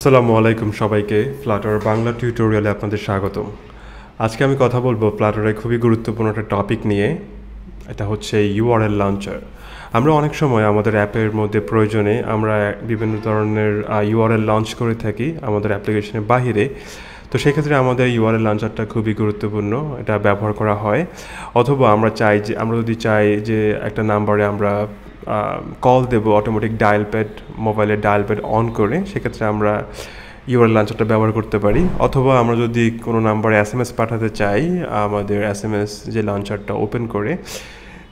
আসসালামু আলাইকুম সবাইকে ফ্লাটার বাংলা টিউটোরিয়ালে আপনাদের স্বাগতম। আজকে আমি কথা বলবো ফ্লাটারের খুবই গুরুত্বপূর্ণ একটা টপিক নিয়ে। এটা হচ্ছে ইউআরএল লঞ্চার। আমরা অনেক সময় আমাদের অ্যাপের মধ্যে প্রয়োজনে আমরা বিভিন্ন ধরনের ইউআরএল লঞ্চ করে থাকি আমাদের অ্যাপ্লিকেশনের বাহিরে। তো সেক্ষেত্রে আমাদের ইউআরএল লঞ্চারটা খুবই গুরুত্বপূর্ণ, এটা ব্যবহার করা হয়। অথবা আমরা যদি চাই যে একটা নাম্বারে আমরা কল দেব অটোমেটিক ডায়াল প্যাড, মোবাইলের ডায়াল প্যাড অন করে, সেক্ষেত্রে আমরা ইউআরএল লঞ্চারটা ব্যবহার করতে পারি। অথবা আমরা যদি কোনো নাম্বারে এসএমএস পাঠাতে চাই আমাদের এসএমএস যে লঞ্চারটা ওপেন করে,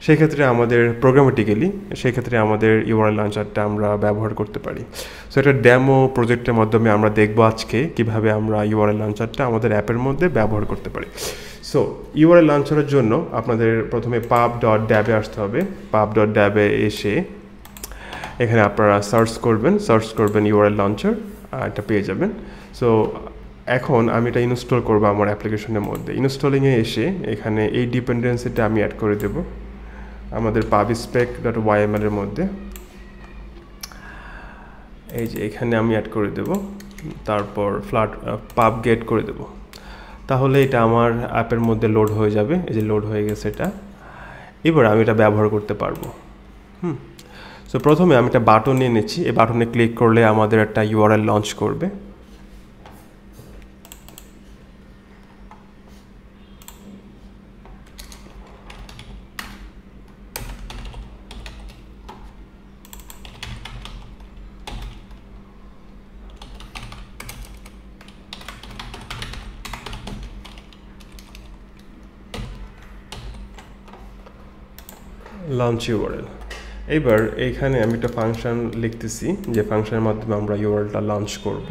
সেক্ষেত্রে আমাদের প্রোগ্রামেটিক্যালি সেক্ষেত্রে আমাদের ইউআরএল লঞ্চারটা আমরা ব্যবহার করতে পারি। সো এটা ডেমো প্রজেক্টের মাধ্যমে আমরা দেখব আজকে কিভাবে আমরা ইউআরএল লঞ্চারটা আমাদের অ্যাপের মধ্যে ব্যবহার করতে পারি। সো ইউআরএল লঞ্চারের জন্য আপনাদের প্রথমে pub.dab-এ আসতে হবে। pub.dab-এ এসে এখানে আপনারা সার্চ করবেন ইউআরএল লঞ্চার, এটা পেয়ে যাবেন। সো এখন আমি এটা ইনস্টল করবো আমার অ্যাপ্লিকেশনের মধ্যে। ইনস্টলিংয়ে এসে এখানে এই ডিপেন্ডেন্সিটা আমি অ্যাড করে দেব আমাদের pubspec.yml এর মধ্যে। এই যে এখানে আমি অ্যাড করে দেব, তারপর pub get করে দেব। তাহলে এটা আমার অ্যাপের মধ্যে লোড হয়ে যাবে। এই যে লোড হয়ে গেছে এটা। এবার আমি এটা ব্যবহার করতে পারবো। সো প্রথমে আমি একটা বাটন নিয়ে নিচ্ছি। এই বাটনে ক্লিক করলে আমাদের একটা ইউআরএল লঞ্চ করবে। Launch URL. এবার এইখানে আমি একটা ফাংশন লিখতেছি, যে ফাংশনের মাধ্যমে আমরা ইউআরএলটা লঞ্চ করব।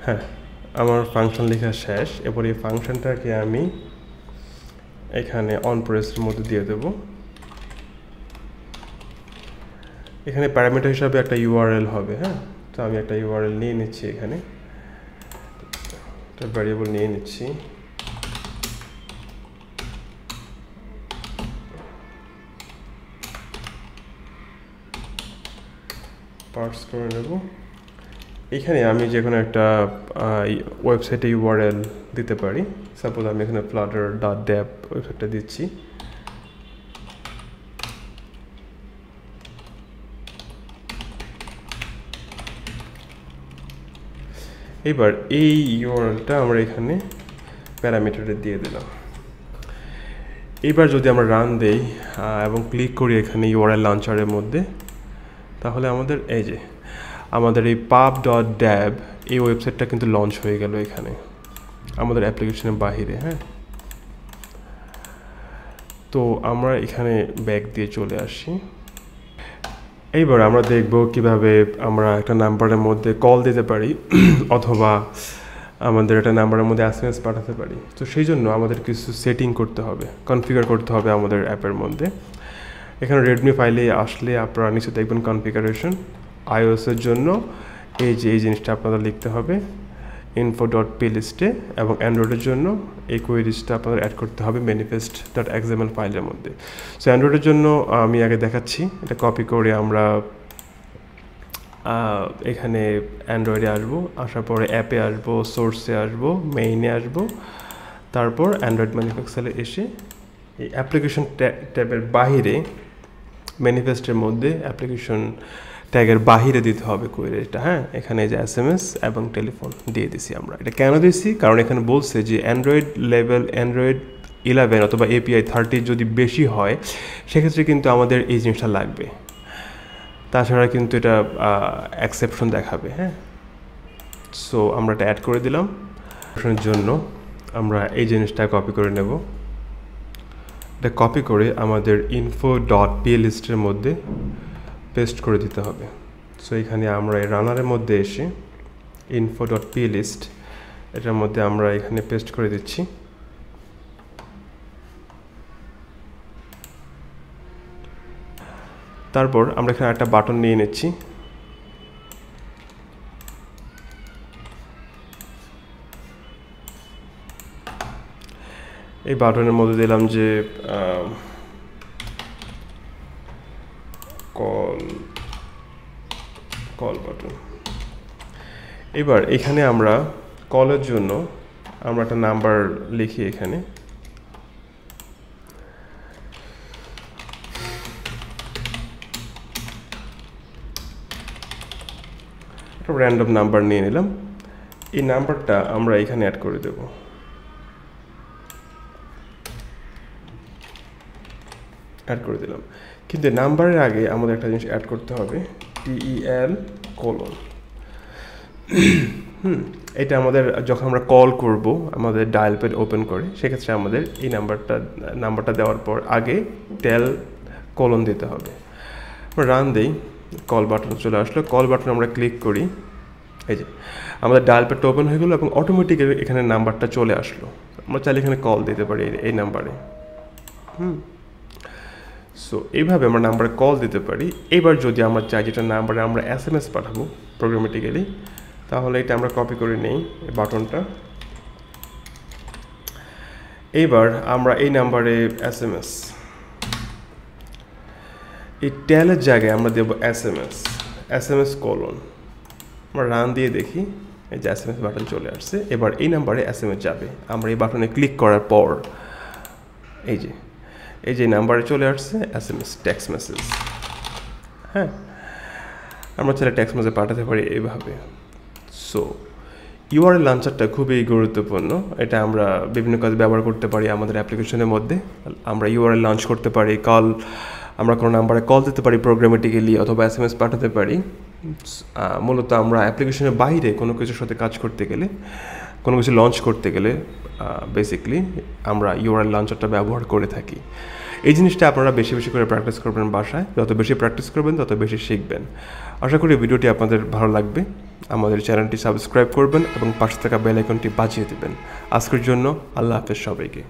হ্যাঁ, আমার ফাংশন লেখা শেষ। এবার এই ফাংশনটাকে আমি এখানে অন প্রেসের মধ্যে দিয়ে দেব। এখানে প্যারামিটার হিসাবে একটা ইউআরএল হবে। হ্যাঁ, তো আমি একটা ইউআরএল নিয়ে নিচ্ছি, এখানে একটা ভ্যারিয়েবল নিয়ে নিচ্ছি। পার্স করে নেব। এখানে আমি যে কোনো একটা ওয়েবসাইটে ইউআরএল দিতে পারি। সাপোজ আমি এখানে flutter.dab ওয়েবসাইটটা দিচ্ছি। এবার এই ইউআরএলটা আমরা এখানে প্যারামিটারে দিয়ে দিলাম। এবার যদি আমরা রান দেই এবং ক্লিক করি এখানে ইউআরএল লঞ্চারের মধ্যে, তাহলে আমাদের এই যে আমাদের এই pub.dab এই ওয়েবসাইটটা কিন্তু লঞ্চ হয়ে গেল এখানে আমাদের অ্যাপ্লিকেশনের বাহিরে। হ্যাঁ, তো আমরা এখানে ব্যাক দিয়ে চলে আসি। এইবার আমরা দেখব কিভাবে আমরা একটা নাম্বারের মধ্যে কল দিতে পারি অথবা আমাদের একটা নাম্বারের মধ্যে এসএমএস পাঠাতে পারি। তো সেই জন্য আমাদের কিছু সেটিং করতে হবে, কনফিগার করতে হবে আমাদের অ্যাপের মধ্যে। এখানে রেডমি ফাইলে আসলে আপনারা নিচে দেখবেন কনফিগারেশন। iOS-এর জন্য এই জিনিসটা আপনাদের লিখতে হবে info.plist-এ, এবং অ্যান্ড্রয়েডের জন্য এই কোয়েরিজটা আপনাদের অ্যাড করতে হবে manifest.xml ফাইলের মধ্যে। সো অ্যান্ড্রয়েডের জন্য আমি আগে দেখাচ্ছি, এটা কপি করে আমরা এখানে অ্যান্ড্রয়েডে আসবো, আসার পরে অ্যাপে আসবো, সোর্সে আসবো, মেইনে আসবো, তারপর অ্যান্ড্রয়েড ম্যানুফ্যাকচারে এসে এই অ্যাপ্লিকেশন ট্যাবের বাহিরে ম্যানিফেস্টের মধ্যে অ্যাপ্লিকেশন ট্যাগের বাহিরে দিতে হবে কোয়েরিটা। হ্যাঁ, এখানে যে এসএমএস এবং টেলিফোন দিয়ে দিছি আমরা। এটা কেন দিছি? কারণ এখানে বলছে যে অ্যান্ড্রয়েড 11 অথবা API 30 যদি বেশি হয়, সেক্ষেত্রে কিন্তু আমাদের এই জিনিসটা লাগবে। তাছাড়া কিন্তু এটা এক্সেপশন দেখাবে। হ্যাঁ, সো আমরা এটা অ্যাড করে দিলাম। এর জন্য আমরা এই জিনিসটা কপি করে নেব। এটা কপি করে আমাদের info.plist-এর মধ্যে পেস্ট করে দিতে হবে। সো এখানে আমরা এই রানারের মধ্যে এসে info.plist এটার মধ্যে আমরা এখানে পেস্ট করে দিচ্ছি। তারপর আমরা এখানে একটা বাটন নিয়ে নিচ্ছি। এই বাটনের মধ্যে দিলাম যে কল বাটন। এবার এখানে আমরা কলের জন্য আমরা একটা নাম্বার লিখি এখানে। একটা র্যান্ডম নাম্বার নিয়ে নিলাম। এই নাম্বারটা আমরা এখানে অ্যাড করে দেব। অ্যাড করে দিলাম, কিন্তু নাম্বারের আগে আমাদের একটা জিনিস অ্যাড করতে হবে, tel : এটা আমাদের যখন আমরা কল করব আমাদের ডায়াল প্যাড ওপেন করে, সেক্ষেত্রে আমাদের এই নাম্বারটা দেওয়ার পর আগে tel : দিতে হবে। আমরা রান দেই, কল বাটন চলে আসলো। কল বাটন আমরা ক্লিক করি, এই যে আমাদের ডায়াল প্যাডটা ওপেন হয়ে গেলো এবং অটোমেটিক্যালি এখানে নাম্বারটা চলে আসলো। আমরা চাইলে এখানে কল দিতে পারি এই নাম্বারে। সো এইভাবে আমরা নাম্বারে কল দিতে পারি। এবার যদি আমরা চাই যেটা নাম্বারে আমরা SMS পাঠাবো প্রোগ্রামেটিক্যালি, তাহলে এটা আমরা কপি করে নেই এই বাটনটা। এইবার আমরা এই নাম্বারে SMS, এই টেলের জায়গায় আমরা দেব SMS : আমরা রান দিয়ে দেখি, এই যে SMS বাটন চলে আসছে। এবার এই নাম্বারে SMS যাবে। আমরা এই বাটনে ক্লিক করার পর এই যে নাম্বারে চলে আসছে SMS, টেক্সট মেসেজ। হ্যাঁ, আমরা চাইলে টেক্সট মেসেজ পাঠাতে পারি এইভাবে। সো URL লঞ্চারটা খুবই গুরুত্বপূর্ণ। এটা আমরা বিভিন্ন কাজে ব্যবহার করতে পারি আমাদের অ্যাপ্লিকেশনের মধ্যে। আমরা URL লঞ্চ করতে পারি, আমরা কোনো নাম্বারে কল দিতে পারি প্রোগ্রামেটিক্যালি, অথবা SMS পাঠাতে পারি। মূলত আমরা অ্যাপ্লিকেশনের বাইরে কোনো কিছুর সাথে কাজ করতে গেলে, কোনো কিছু লঞ্চ করতে গেলে বেসিকলি আমরা URL লঞ্চারটা ব্যবহার করে থাকি। এই জিনিসটা আপনারা বেশি বেশি করে প্র্যাকটিস করবেন বাসায়। যত বেশি প্র্যাকটিস করবেন তত বেশি শিখবেন। আশা করি ভিডিওটি আপনাদের ভালো লাগবে। আমাদের চ্যানেলটি সাবস্ক্রাইব করবেন এবং পাশে থাকা বেল আইকনটি বাজিয়ে দেবেন। আজকের জন্য আল্লাহ হাফেজ সবাইকে।